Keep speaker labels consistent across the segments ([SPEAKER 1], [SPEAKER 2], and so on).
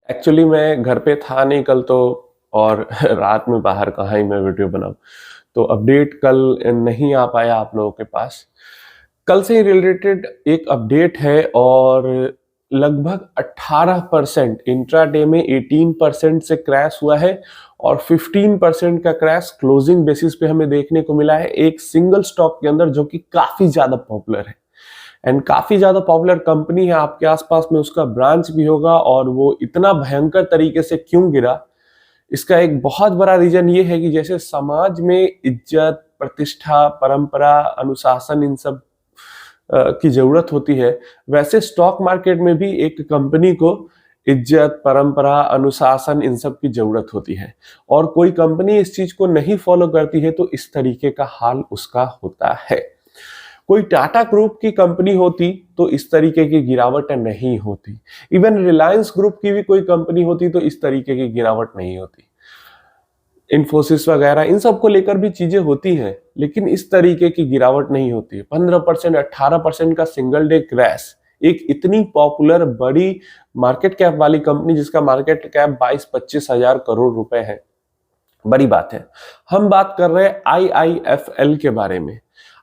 [SPEAKER 1] Actually मैं घर पे था नहीं कल तो, और रात में बाहर कहाँ ही मैं वीडियो बनाऊं, तो अपडेट कल नहीं आ पाया आप लोगों के पास। कल से रिलेटेड एक अपडेट है और लगभग 18% इंट्राडे में 18% से क्रैश हुआ है और 15% का क्रैश क्लोजिंग बेसिस पे हमें देखने को मिला है एक सिंगल स्टॉक के अंदर, जो कि काफी ज्यादा पॉपुलर है एंड काफी ज्यादा पॉपुलर कंपनी है। आपके आसपास में उसका ब्रांच भी होगा और वो इतना भयंकर तरीके से क्यों गिरा, इसका एक बहुत बड़ा रीजन ये है कि जैसे समाज में इज्जत, प्रतिष्ठा, परंपरा, अनुशासन, इन सब की जरूरत होती है, वैसे स्टॉक मार्केट में भी एक कंपनी को इज्जत, परंपरा, अनुशासन, इन सब की जरूरत होती है। और कोई कंपनी इस चीज को नहीं फॉलो करती है तो इस तरीके का हाल उसका होता है। कोई टाटा ग्रुप की कंपनी होती तो इस तरीके की गिरावट नहीं होती। इवन रिलायंस ग्रुप की भी कोई कंपनी होती तो इस तरीके की गिरावट नहीं होती। इन्फोसिस वगैरह इन सब को लेकर भी चीजें होती हैं, लेकिन इस तरीके की गिरावट नहीं होती है। 15%, 18% का सिंगल डे क्रैश एक इतनी पॉपुलर बड़ी मार्केट कैप वाली कंपनी, जिसका मार्केट कैप 22-25 हजार करोड़ रुपए है, बड़ी बात है। हम बात कर रहे हैं आईआईएफएल के बारे में।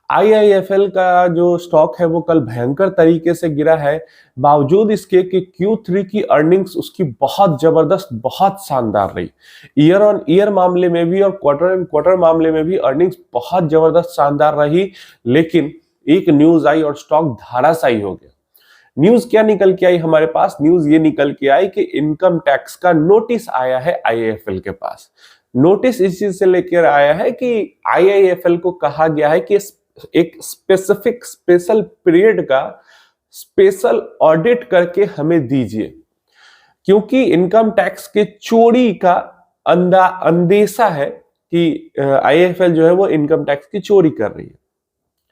[SPEAKER 1] आईआईएफएल का जो स्टॉक है वो कल भयंकर तरीके से गिरा है, बावजूद इसके कि Q3 की अर्निंग्स उसकी बहुत जबरदस्त, बहुत शानदार रही। ईयर ऑन ईयर मामले में भी और क्वार्टर एंड क्वार्टर मामले में भी अर्निंग्स बहुत जबरदस्त शानदार रही, लेकिन एक न्यूज आई और स्टॉक धराशायी हो गया। न्यूज क्या निकल के आई हमारे पास? न्यूज ये निकल के आई कि इनकम टैक्स का नोटिस आया है आईआईएफएल के पास। नोटिस इस चीज से लेकर आया है कि आईआईएफएल को कहा गया है कि एक स्पेसिफिक स्पेशल पीरियड का स्पेशल ऑडिट करके हमें दीजिए, क्योंकि इनकम टैक्स के चोरी का अंदेशा है कि आईआईएफएल जो है वो इनकम टैक्स की चोरी कर रही है।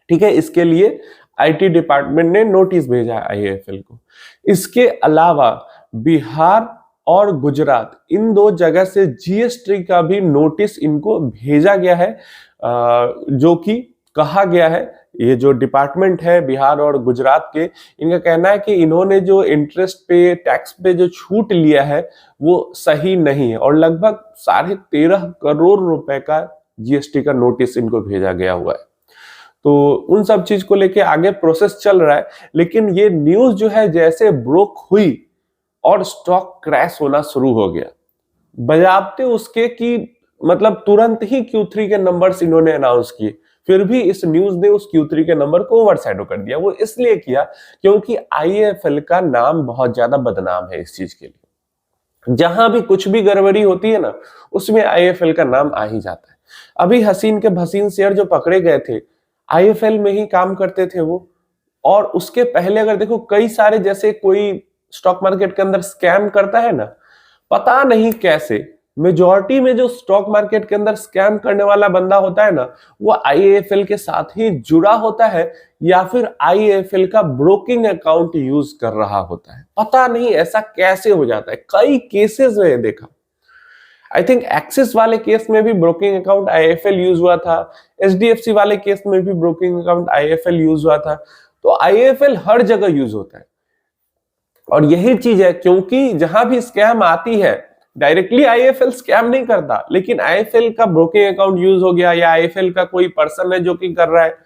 [SPEAKER 1] ठीक है, इसके लिए आईटी डिपार्टमेंट ने नोटिस भेजा है आईआईएफएल को। इसके अलावा बिहार और गुजरात, इन दो जगह से जीएसटी का भी नोटिस इनको भेजा गया है, जो कि कहा गया है, ये जो डिपार्टमेंट है बिहार और गुजरात के, इनका कहना है कि इन्होंने जो इंटरेस्ट पे, टैक्स पे जो छूट लिया है वो सही नहीं है और लगभग 13.5 करोड़ रुपए का जीएसटी का नोटिस इनको भेजा गया हुआ है। तो उन सब चीज को लेके आगे प्रोसेस चल रहा है, लेकिन ये न्यूज जो है जैसे ब्रोक हुई और स्टॉक क्रैश होना शुरू हो गया, बजाबते उसके कि मतलब तुरंत ही Q3 के नंबर्स इन्होंने अनाउंस किए, फिर भी इस न्यूज ने उस Q3 के नंबर को ओवरशैडो कर दिया। वो इसलिए किया क्योंकि आईआईएफएल का नाम बहुत ज्यादा बदनाम है इस चीज के लिए। जहां भी कुछ भी गड़बड़ी होती है ना, उसमें आईआईएफएल का नाम आ ही जाता है। अभी हसीन के भसीन शेयर जो पकड़े गए थे, आईआईएफएल में ही काम करते थे वो। और उसके पहले अगर देखो, कई सारे, जैसे कोई स्टॉक मार्केट के अंदर स्कैम करता है ना, पता नहीं कैसे मेजॉरिटी में जो स्टॉक मार्केट के अंदर स्कैम करने वाला बंदा होता है ना, वो आईआईएफएल के साथ ही जुड़ा होता है या फिर आईआईएफएल का ब्रोकिंग अकाउंट यूज कर रहा होता है। पता नहीं ऐसा कैसे हो जाता है, कई केसेस में देखा। आई थिंक एक्सिस वाले केस में भी ब्रोकिंग अकाउंट आईआईएफएल यूज हुआ था, एचडीएफसी वाले केस में भी ब्रोकिंग अकाउंट आईआईएफएल यूज हुआ था। तो आईआईएफएल हर जगह यूज होता है और यही चीज है, क्योंकि जहां भी स्कैम आती है, डायरेक्टली आईआईएफएल स्कैम नहीं करता, लेकिन आईआईएफएल का ब्रोकिंग अकाउंट यूज हो गया या आईआईएफएल का कोई पर्सन है जो कि कर रहा है,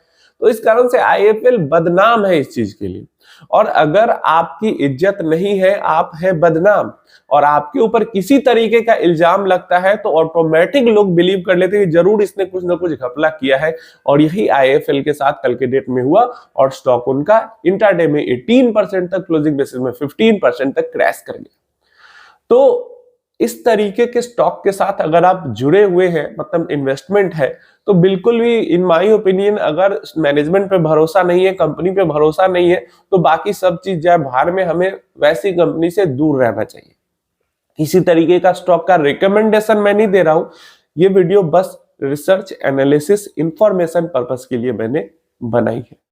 [SPEAKER 1] तो इस कारण से आईआईएफएल बदनाम है इस चीज के लिए। और अगर आपकी इज्जत नहीं है, आप है बदनाम, और आपके ऊपर किसी तरीके का इल्जाम लगता है, तो ऑटोमेटिक लोग बिलीव कर लेते हैं कि जरूर इसने कुछ ना कुछ घपला किया है। और यही आईआईएफएल के साथ कल के डेट में हुआ और स्टॉक उनका इंट्राडे में 18% तक, क्लोजिंग बेसिस में 15% तक क्रैश कर गया। तो इस तरीके के स्टॉक के साथ अगर आप जुड़े हुए हैं, मतलब इन्वेस्टमेंट है, तो बिल्कुल भी इन माय ओपिनियन, अगर मैनेजमेंट पे भरोसा नहीं है, कंपनी पे भरोसा नहीं है, तो बाकी सब चीज जाए बाहर में, हमें वैसी कंपनी से दूर रहना चाहिए। किसी तरीके का स्टॉक का रिकमेंडेशन मैं नहीं दे रहा हूं, ये वीडियो बस रिसर्च, एनालिसिस, इंफॉर्मेशन पर्पस के लिए मैंने बनाई है।